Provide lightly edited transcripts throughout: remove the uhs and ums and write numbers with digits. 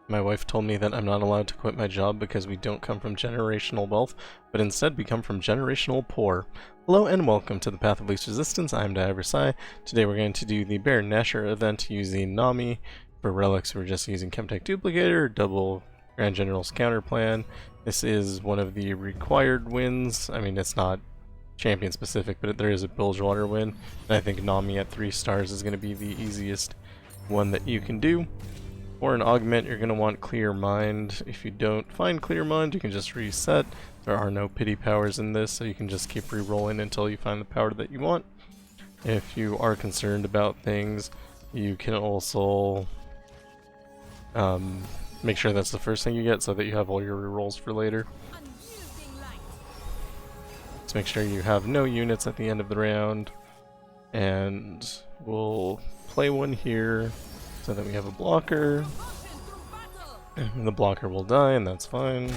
My wife told me that I'm not allowed to quit my job because we don't come from generational wealth, but instead we come from generational poor. Hello and welcome to the Path of Least Resistance. I'm Dragonsire. Today we're going to do the Baron Nashor event using Nami. For Relics, we're just using Chemtech Duplicator, double Grand General's counter plan. This is one of the required wins. I mean, it's not champion specific, but there is a Bilgewater win. And I think Nami at 3 stars is going to be the easiest one that you can do. For an augment, you're going to want Clear Mind. If you don't find Clear Mind, you can just reset. There are no pity powers in this, so you can just keep re-rolling until you find the power that you want. If you are concerned about things, you can also make sure that's the first thing you get so that you have all your re-rolls for later. Let's make sure you have no units at the end of the round, and we'll play one here so that we have a blocker. And the blocker will die, and that's fine.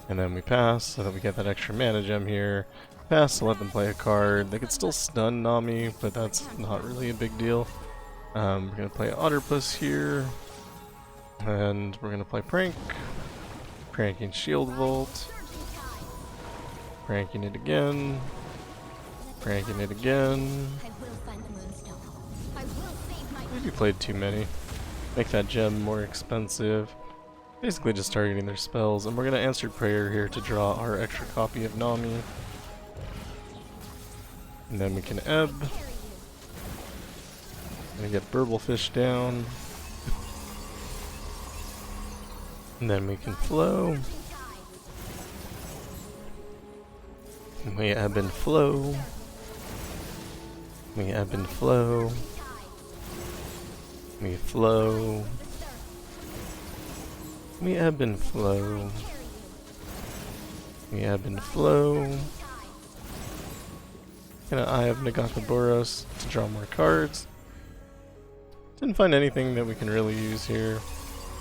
And then we pass so that we get that extra mana gem here. Pass to let them play a card. They could still stun Nami, but that's not really a big deal. We're going to play Otterpuss here. And we're going to play Prank. Pranking Shield Vault. Pranking it again. Pranking it again. Maybe played too many. Make that gem more expensive. Basically just targeting their spells. And we're going to answer prayer here to draw our extra copy of Nami. And then we can ebb. Gonna get Burblefish down. And then we can flow. And we ebb and flow. We ebb and flow. We flow. We ebb and flow. We ebb and flow. Gonna Eye of Nagakaboros to draw more cards. Didn't find anything that we can really use here.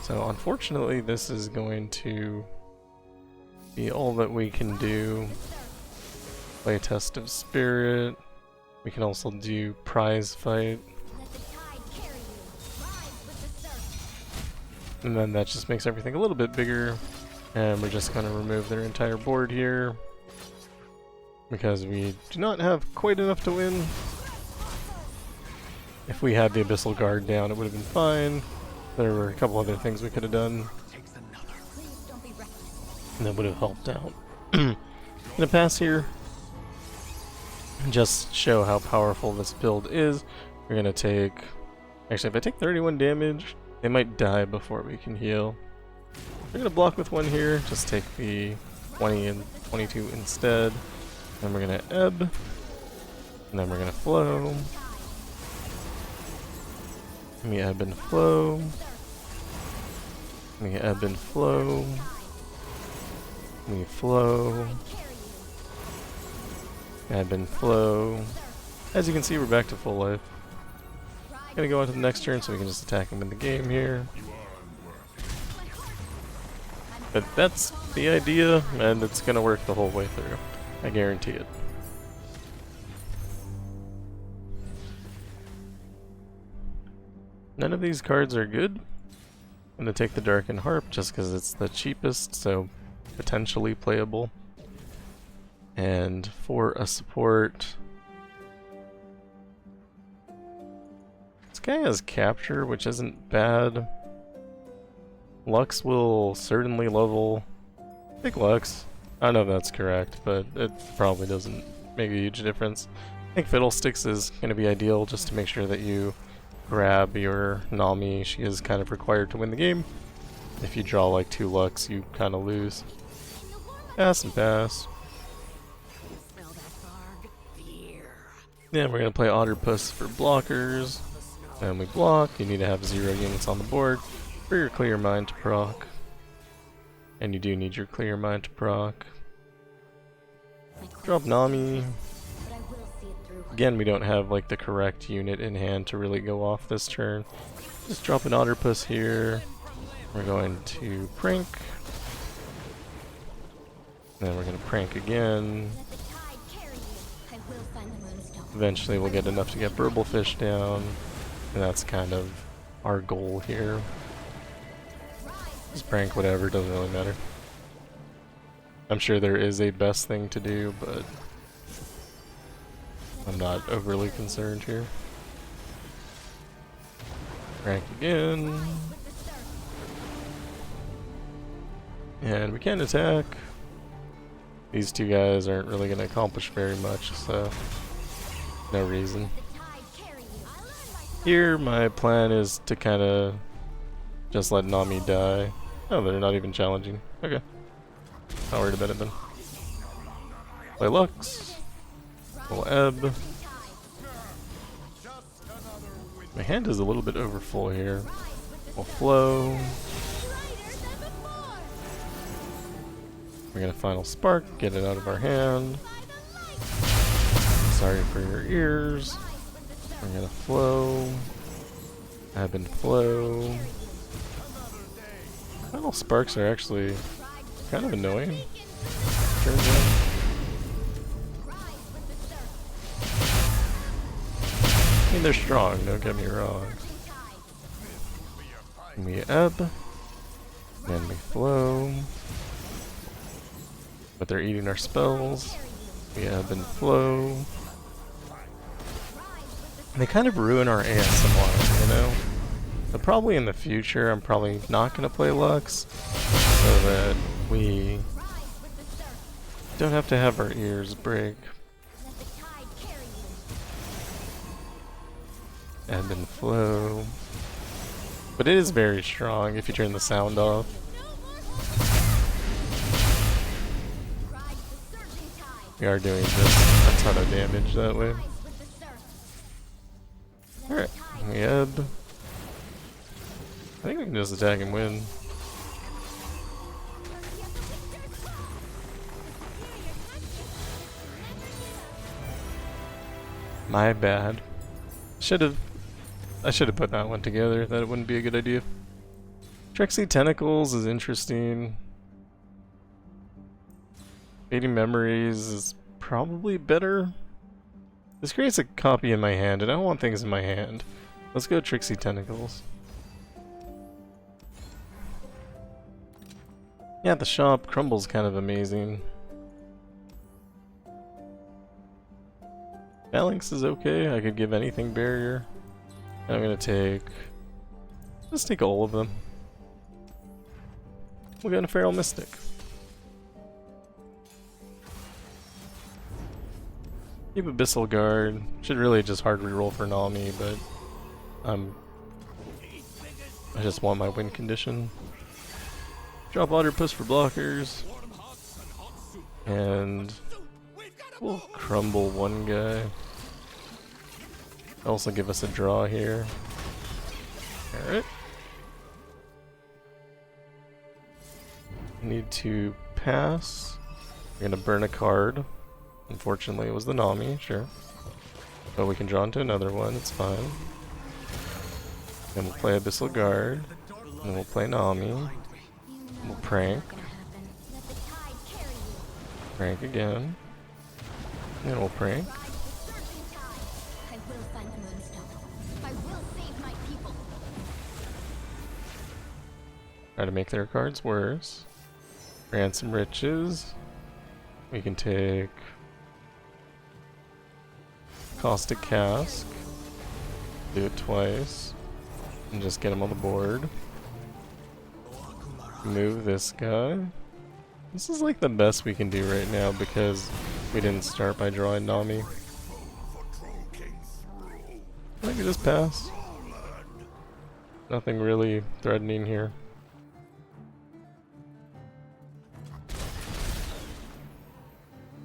So unfortunately this is going to be all that we can do. Play a Test of Spirit. We can also do Prize Fight. And then that just makes everything a little bit bigger. And we're just going to remove their entire board here, because we do not have quite enough to win. If we had the Abyssal Guard down, it would have been fine. There were a couple other things we could have done, and that would have helped out. Gonna pass here. Just show how powerful this build is. We're gonna take... Actually, if I take 31 damage, they might die before we can heal. We're gonna block with one here. Just take the 20 and 22 instead. Then we're gonna ebb. And then we're gonna flow. We ebb and flow. We ebb and flow. We flow. Ebb and flow. As you can see, we're back to full life. Gonna go on to the next turn so we can just attack him in the game here. But that's the idea, and it's gonna work the whole way through. I guarantee it. None of these cards are good. I'm gonna take the Darkened Harp just because it's the cheapest, so potentially playable. And for a support, this guy has Capture, which isn't bad. Lux will certainly level. I think Lux. I don't know if that's correct, but it probably doesn't make a huge difference. I think Fiddlesticks is going to be ideal just to make sure that you grab your Nami. She is kind of required to win the game. If you draw like 2 Lux, you kind of lose. Pass and pass. Then we're going to play Otterpuss for blockers. And we block. You need to have 0 units on the board for your Clear Mind to proc. And you do need your Clear Mind to proc. Drop Nami. Again, we don't have like the correct unit in hand to really go off this turn. Just drop an Otterpuss here. We're going to Prank. Then we're going to Prank again. Eventually we'll get enough to get Burblefish down. And that's kind of our goal here. Just prank whatever, doesn't really matter. I'm sure there is a best thing to do, but I'm not overly concerned here. Prank again. And we can attack. These two guys aren't really going to accomplish very much, so no reason. Here, my plan is to kind of just let Nami die. Oh, they're not even challenging. Okay. Not worried about it then. Play Lux. We'll ebb. My hand is a little bit over full here. We'll flow. We're gonna final spark, get it out of our hand. Sorry for your ears. We're gonna flow. Ebb and flow. Final sparks are actually kind of annoying. Turns out. I mean, they're strong, don't get me wrong. We ebb. Then we flow. But they're eating our spells. We ebb and flow. They kind of ruin our ASMR, you know? But probably in the future, I'm probably not going to play Lux, so that we don't have to have our ears break. Ebb and flow. But it is very strong if you turn the sound off. We are doing just a ton of damage that way. Alright, we ebb. I think we can just attack and win. My bad. I should have put that one together. That wouldn't be a good idea. Trixie Tentacles is interesting. Fading Memories is probably better. This creates a copy in my hand, and I don't want things in my hand. Let's go Trixie Tentacles. Yeah, the shop Crumble's kind of amazing. Phalanx is okay. I could give anything barrier. And I'm gonna take... let's take all of them. We'll go into Feral Mystic. Keep Abyssal Guard. Should really just hard reroll for Nami, but I just want my win condition. Drop Water Push for blockers. And we'll crumble one guy. Also give us a draw here. Alright. Need to pass. We're gonna burn a card. Unfortunately, it was the Nami, sure. But we can draw into another one, it's fine. Then we'll play Abyssal Guard. And we'll play Nami. We'll prank. Prank again. And we'll prank. Try to make their cards worse. Ransom Riches. We can take Caustic Cask. Do it twice. And just get him on the board. Move this guy. This is like the best we can do right now because we didn't start by drawing Nami. I think we just pass. Nothing really threatening here.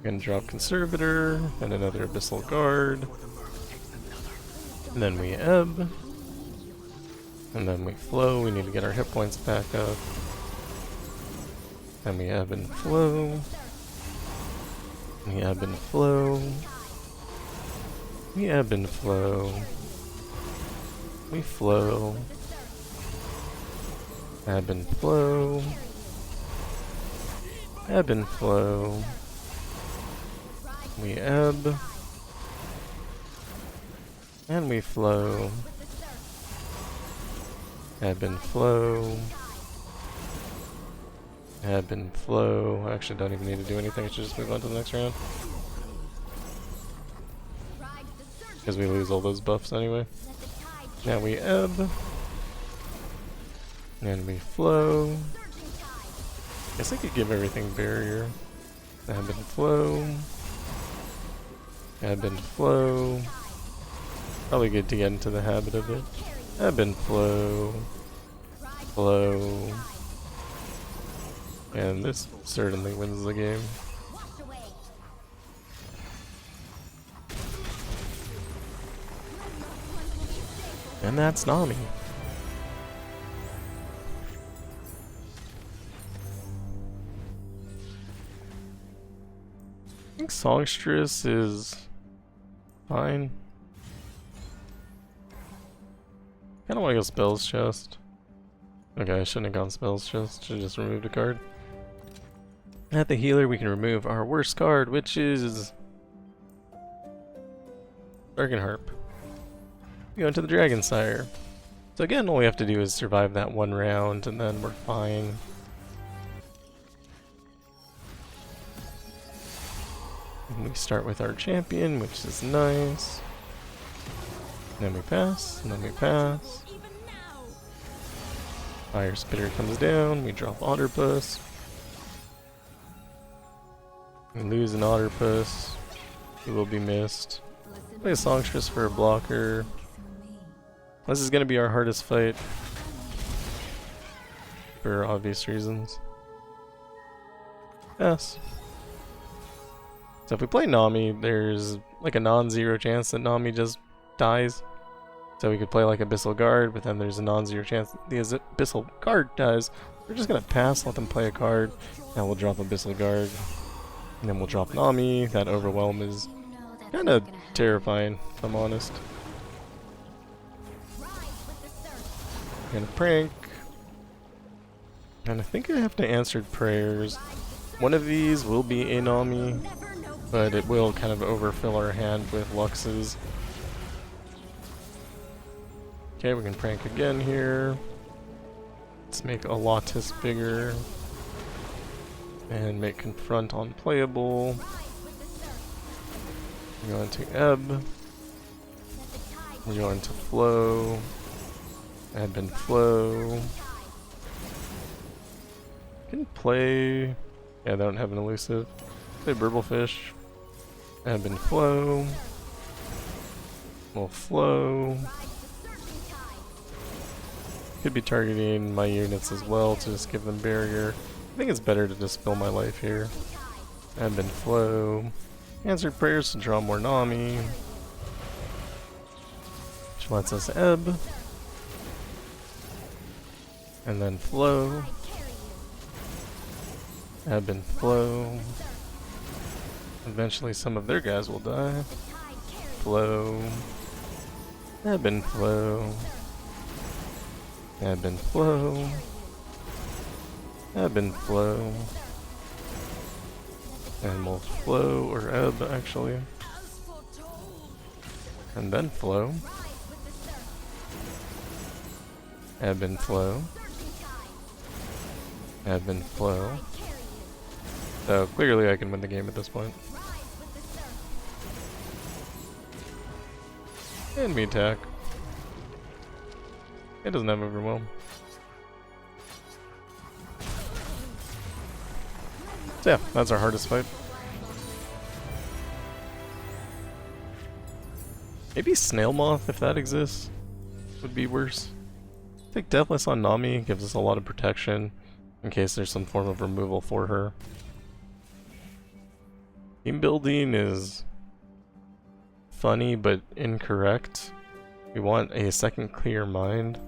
Gonna drop Conservator, and another Abyssal Guard. And then we ebb. And then we flow, we need to get our hit points back up. And we ebb and flow. We ebb and flow. We ebb and flow. We flow. Ebb and flow. Ebb and flow. We ebb. And we flow. Ebb and flow. Ebb and flow. I actually don't even need to do anything, I should just move on to the next round. Because we lose all those buffs anyway. Now we ebb. And we flow. Guess I could give everything barrier. Ebb and flow. Ebb and flow. Probably good to get into the habit of it. Ebb and flow. Flow. And this certainly wins the game. And that's Nami. I think Songstress is fine. Kinda wanna go Spells Chest. Okay, I shouldn't have gone Spells Chest, should've just removed a card. At the healer we can remove our worst card, which is Dragonharp. We go into the Dragonsire. So again, all we have to do is survive that one round and then we're fine. And we start with our champion, which is nice. And then we pass, and then we pass. Fire Spitter comes down, we drop Otterpuss. We lose an Otterpuss. He will be missed. Play a Songstress for a blocker. This is gonna be our hardest fight. For obvious reasons. Yes. So if we play Nami, there's like a non-zero chance that Nami just dies. So we could play like Abyssal Guard, but then there's a non-zero chance that the Abyssal Guard dies. We're just gonna pass, let them play a card, and we'll drop Abyssal Guard. And then we'll drop Nami. That Overwhelm is kinda terrifying, if I'm honest. Gonna prank. And I think I have to Answered Prayers. One of these will be a Nami, but it will kind of overfill our hand with Luxes. Okay, we can prank again here. Let's make Alatus bigger. And make Confront unplayable. We go into Ebb. We go into Flow. Ebb and Flow. Can play... yeah, they don't have an elusive. Play Burblefish. Ebb and Flow. We'll Flow. Could be targeting my units as well to just give them barrier. I think it's better to just fill my life here. Ebb and Flow. Answered Prayers to draw more Nami. Which lets us ebb. And then Flow. Ebb and Flow. Eventually some of their guys will die. Flow. Ebb and Flow. Ebb and Flow. Ebb and Flow. And we'll Flow or Ebb actually. And then Flow. Ebb and Flow. Ebb and Flow. So clearly I can win the game at this point. And me attack. It doesn't have Overwhelm. So yeah, that's our hardest fight. Maybe Snail Moth, if that exists, would be worse. I think Deathless on Nami gives us a lot of protection in case there's some form of removal for her. Team building is funny but incorrect. We want a second clear mind.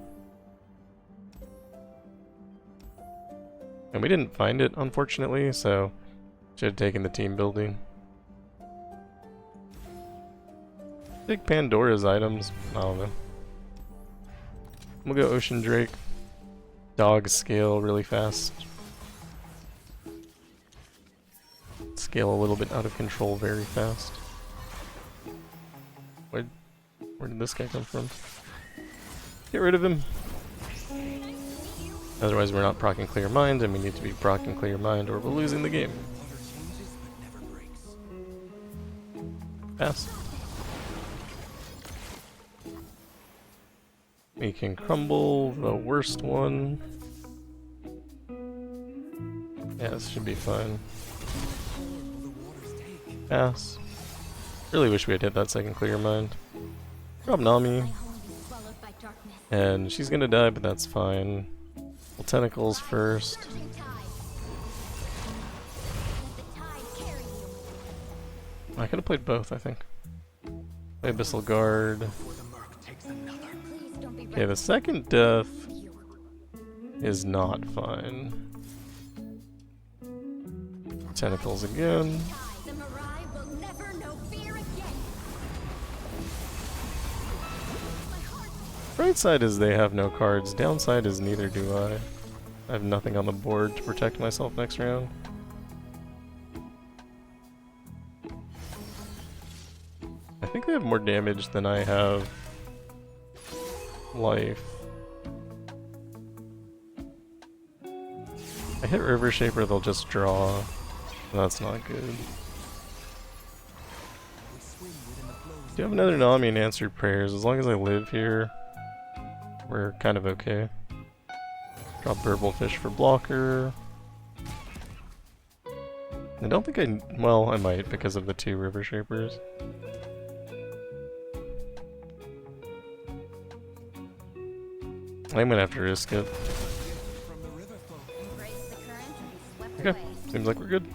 And we didn't find it, unfortunately, so should have taken the team building. Take Pandora's items. I don't know. We'll go Ocean Drake. Dog scale really fast. Scale a little bit out of control very fast. Where did this guy come from? Get rid of him. Otherwise we're not proccing Clear Mind, and we need to be proccing Clear Mind or we're losing the game. Pass. We can crumble the worst one. Yeah, this should be fine. Pass. Really wish we had hit that second Clear Mind. Drop Nami. And she's gonna die, but that's fine. Well, tentacles first. I could have played both, I think. Play Abyssal Guard. Okay, the second death is not fine. Tentacles again. Right side is they have no cards, downside is neither do I. I have nothing on the board to protect myself next round. I think they have more damage than I have life. I hit River Shaper, they'll just draw. That's not good. Do you have another Nami and Answered Prayers? As long as I live here, we're kind of okay. Drop Burblefish for blocker. I don't think well, I might because of the 2 River Shapers. I'm gonna have to risk it. Okay, seems like we're good.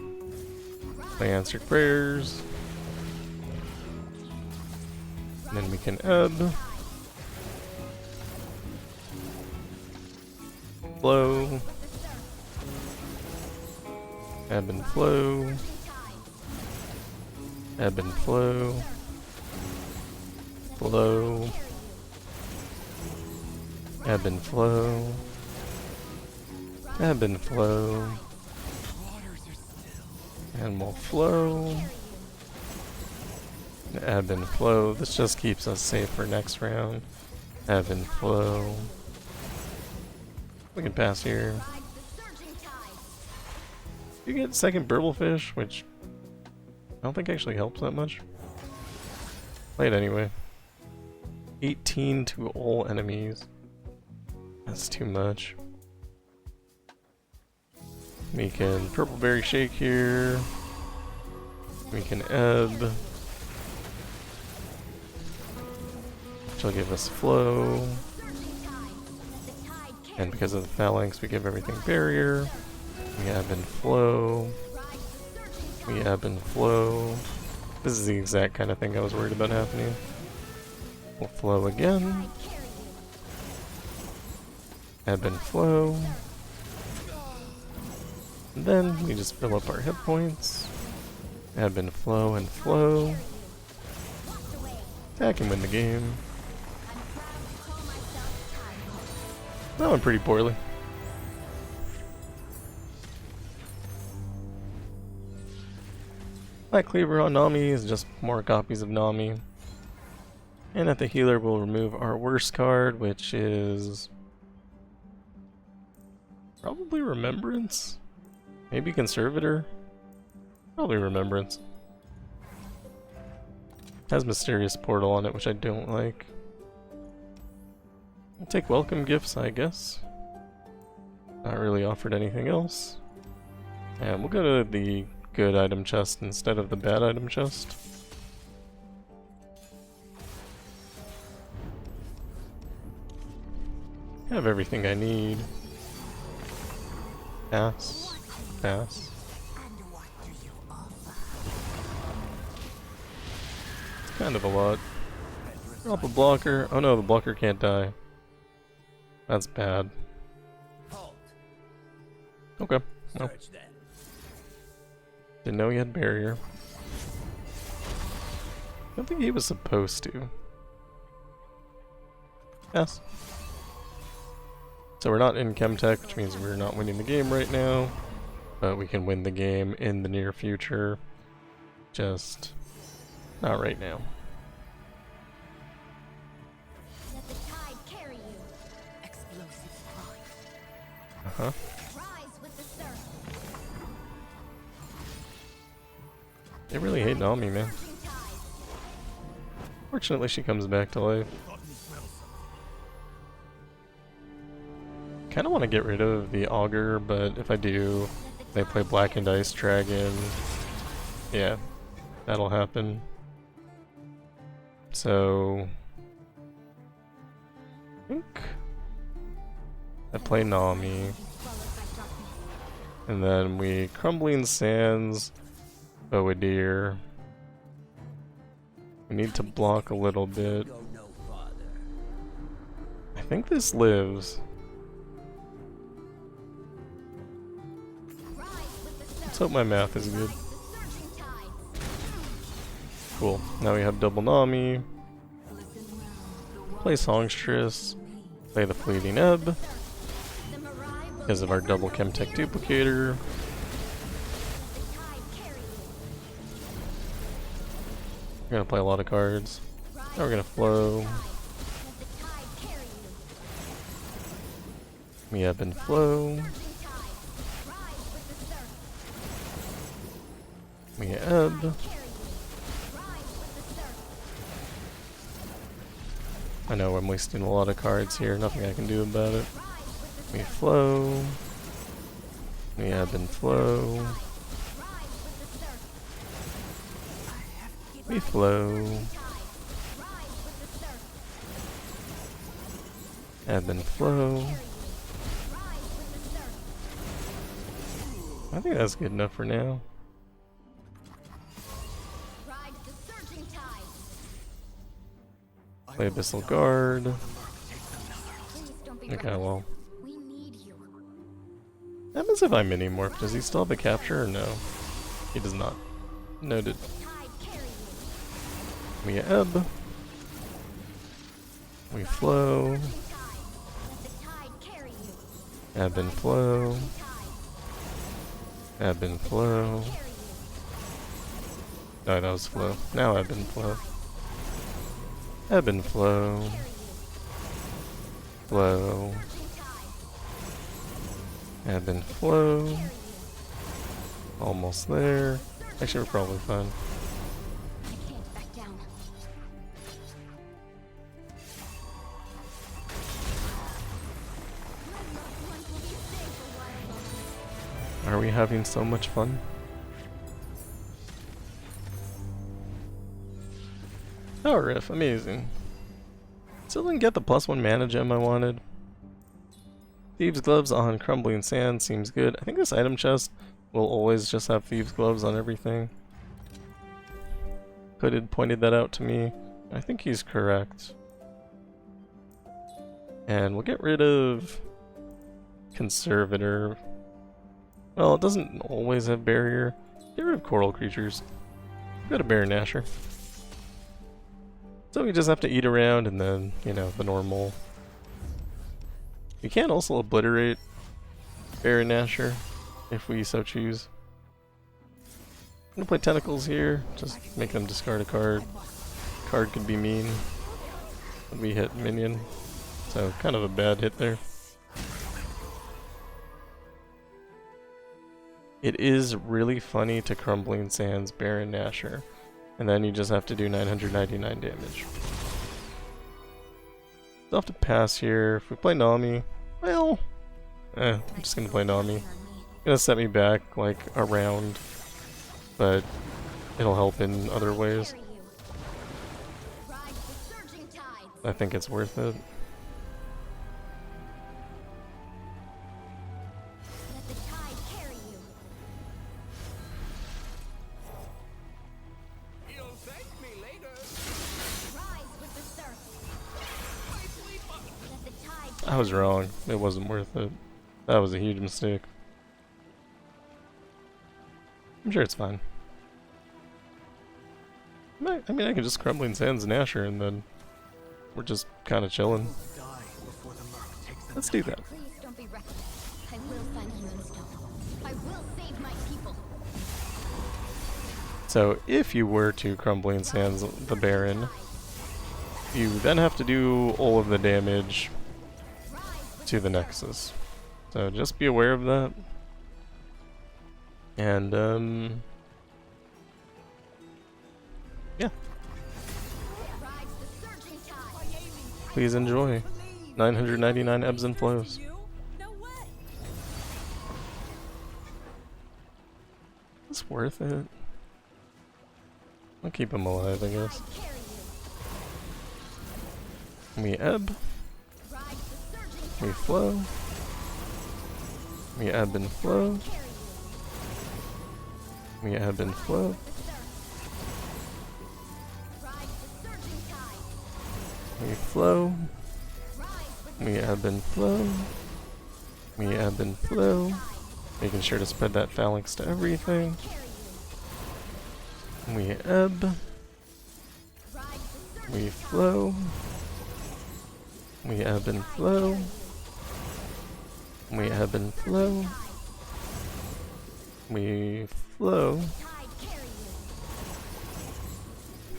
Play Answered Prayers. And then we can ebb. Flow. Ebb and flow. Ebb and flow. Flow. Ebb and flow. Ebb and flow. And we'll flow. Ebb and flow. This just keeps us safe for next round. Ebb and flow. We can pass here. You get second Burblefish, which I don't think actually helps that much. Play it anyway. 18 to all enemies. That's too much. We can Purple Berry Shake here. We can ebb. Which will give us flow. And because of the phalanx, we give everything barrier. We ebb and flow. We ebb and flow. This is the exact kind of thing I was worried about happening. We'll flow again. Ebb and flow. And then we just fill up our hit points. Ebb and flow and flow. Attack and win the game. That went pretty poorly. Black Cleaver on Nami is just more copies of Nami. And at the healer we'll remove our worst card, which is probably Remembrance? Maybe Conservator? Probably Remembrance. Has Mysterious Portal on it, which I don't like. We'll take Welcome Gifts, I guess. Not really offered anything else. And we'll go to the good item chest instead of the bad item chest. I have everything I need. Pass. Pass. It's kind of a lot. Drop a blocker. Oh no, the blocker can't die. That's bad. Okay. Well. Didn't know he had barrier. I don't think he was supposed to. Yes. So we're not in Chemtech, which means we're not winning the game right now. But we can win the game in the near future. Just not right now. huh? They really hate Nami, man. Fortunately, she comes back to life. Kinda want to get rid of the Augur, but if I do, they play Blackened Ice Dragon. Yeah, that'll happen. So I think I play Nami. And then we Crumbling Sands, Boadir. We need to block a little bit. I think this lives. Let's hope my math is good. Cool. Now we have double Nami. Play Songstress. Play the Fleeting Ebb. Because of our double Chemtech Duplicator. We're gonna play a lot of cards. Now we're gonna flow. We ebb and flow. We ebb. I know I'm wasting a lot of cards here, nothing I can do about it. We flow. We ebb and flow. We flow. Ebb and flow. I think that's good enough for now. Play Abyssal Guard. Okay, well. That happens if I mini-morph. Does he still have a capture or no? He does not. Noted. We ebb. We flow. Ebb and flow. Ebb and flow. No, that was flow. Now ebb and flow. Ebb and flow. Flow. Ebb and flow. Almost there. Actually, we're probably fine. Are we having so much fun? Oh, Riff, amazing. Still didn't get the +1 mana gem I wanted. Thieves' Gloves on Crumbling Sand seems good. I think this item chest will always just have Thieves' Gloves on everything. Hooded pointed that out to me. I think he's correct. And we'll get rid of Conservator. Well, it doesn't always have Barrier. Get rid of Coral Creatures. Go to Baron Nashor. So we just have to eat around and then, you know, the normal. We can also obliterate Baron Nashor if we so choose. I'm gonna play Tentacles here, just make them discard a card. Card could be mean. We hit minion, so kind of a bad hit there. It is really funny to Crumbling Sands Baron Nashor, and then you just have to do 999 damage. I'll have to pass here. If we play Nami, well, I'm just gonna play Nami. It's gonna set me back like a round, but it'll help in other ways. I think it's worth it. I was wrong. It wasn't worth it. That was a huge mistake. I'm sure it's fine. I mean, I can just Crumbling Sands Nashor and then we're just kind of chilling. Let's do that. So if you were to Crumbling Sands the Baron, you then have to do all of the damage to the Nexus. So just be aware of that. And yeah. Please enjoy. 999 ebbs and flows. It's worth it. I'll keep him alive, I guess. We ebb. We flow. We ebb and flow. We ebb and flow. We flow. We ebb and flow. We ebb and flow. Making sure to spread that phalanx to everything. We ebb. We flow. We ebb and flow. We ebb and flow. We flow.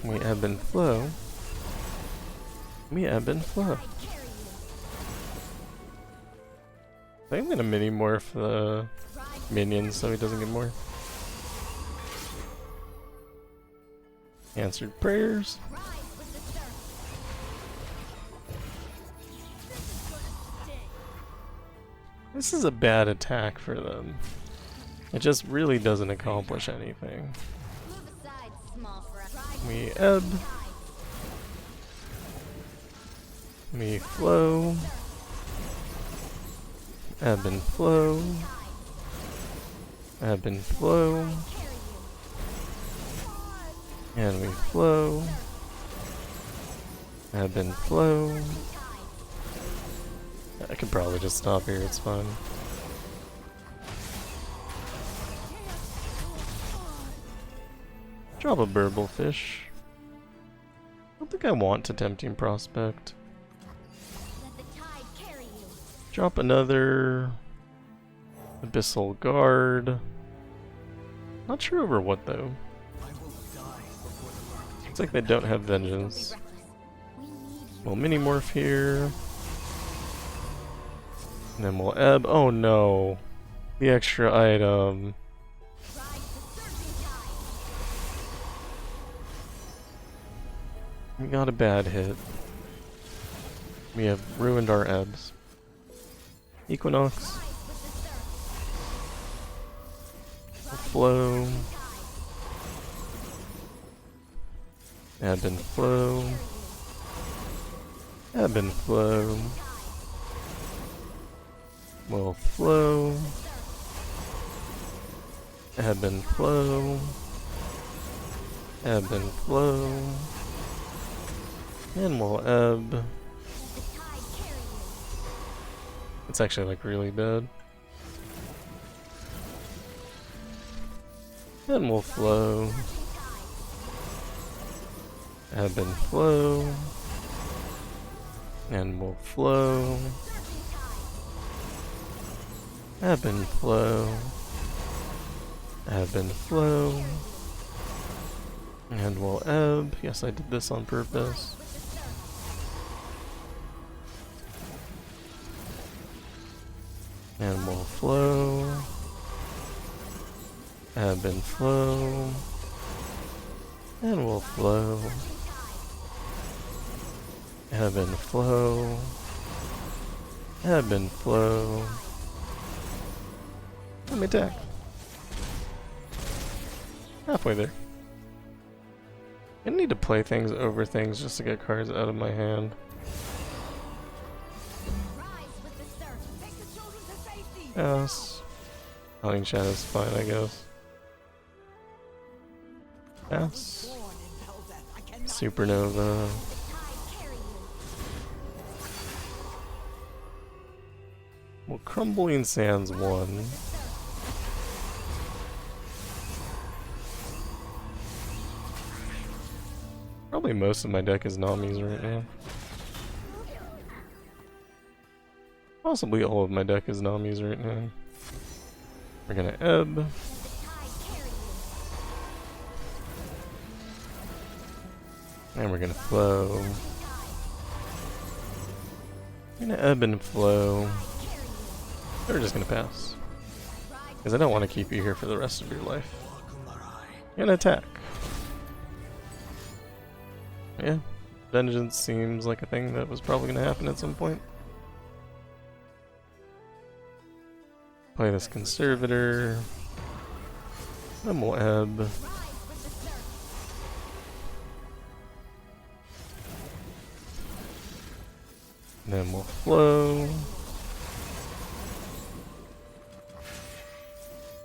We ebb and flow. We ebb and flow. I think I'm gonna mini morph the minions so he doesn't get more. Answered prayers. This is a bad attack for them. It just really doesn't accomplish anything. We ebb. We flow. Ebb and flow. Ebb and flow. And we flow. Ebb and flow. I could probably just stop here, it's fine. Drop a burble fish. I don't think I want to Tempting Prospect. Drop another Abyssal Guard. Not sure over what though. Looks like they don't have Vengeance. We'll mini morph here. And then we'll ebb. Oh no! The extra item. We got a bad hit. We have ruined our ebbs. Equinox. Flow. Ebb and flow. Ebb and flow. Will flow. Ebb and flow. Ebb and flow. And we'll ebb. It's actually like really bad. And we'll flow. Ebb and flow. And we'll flow. Ebb and flow. Ebb and flow. And we'll ebb. Yes, I did this on purpose. And we'll flow. Ebb and flow. And we'll flow. Ebb and flow. Ebb and flow. Let me attack. Halfway there. I need to play things over things just to get cards out of my hand. Yes. Hunting Shadow's fine, I guess. Yes. Supernova. Well, Crumbling Sands 1. Probably most of my deck is Nami's right now. Possibly all of my deck is Nami's right now. We're gonna ebb. And we're gonna flow. We're gonna ebb and flow. We're just gonna pass. Because I don't want to keep you here for the rest of your life. You're gonna attack. Yeah, vengeance seems like a thing that was probably gonna happen at some point. Play this conservator. Then we'll ebb. Then we'll flow.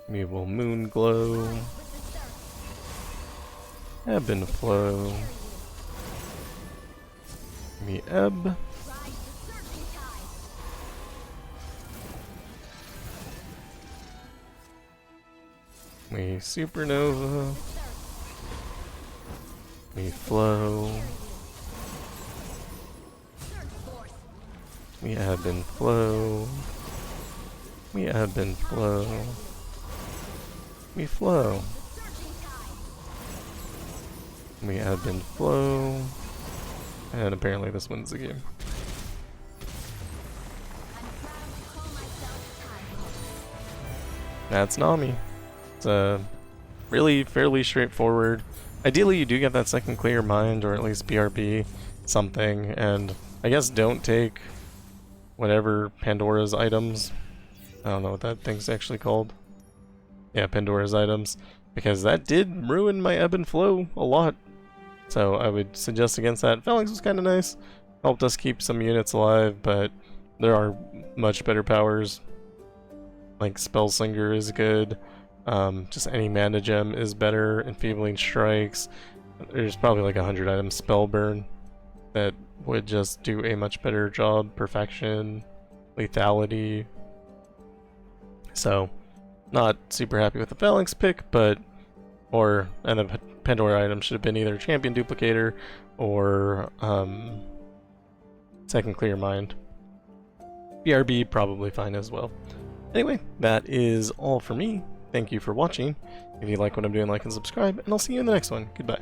We will moon glow. Ebb and flow. We ebb. We supernova. We flow. We ebb and flow. We ebb and flow. We flow. We ebb and flow. And apparently this wins the game. That's Nami. It's really fairly straightforward. Ideally you do get that second clear mind, or at least BRB something, and I guess don't take whatever Pandora's items. I don't know what that thing's actually called. Yeah, Pandora's items, because that did ruin my ebb and flow a lot. So I would suggest against that. Phalanx was kind of nice, helped us keep some units alive, but there are much better powers. Like Spellslinger is good, just any mana gem is better, Enfeebling Strikes. There's probably like 100 items, Spellburn, that would just do a much better job. Perfection, Lethality. So, not super happy with the Phalanx pick, and the Pandora item should have been either Champion Duplicator or Second Clear Mind. BRB probably fine as well. Anyway, that is all for me. Thank you for watching. If you like what I'm doing, like and subscribe, and I'll see you in the next one. Goodbye.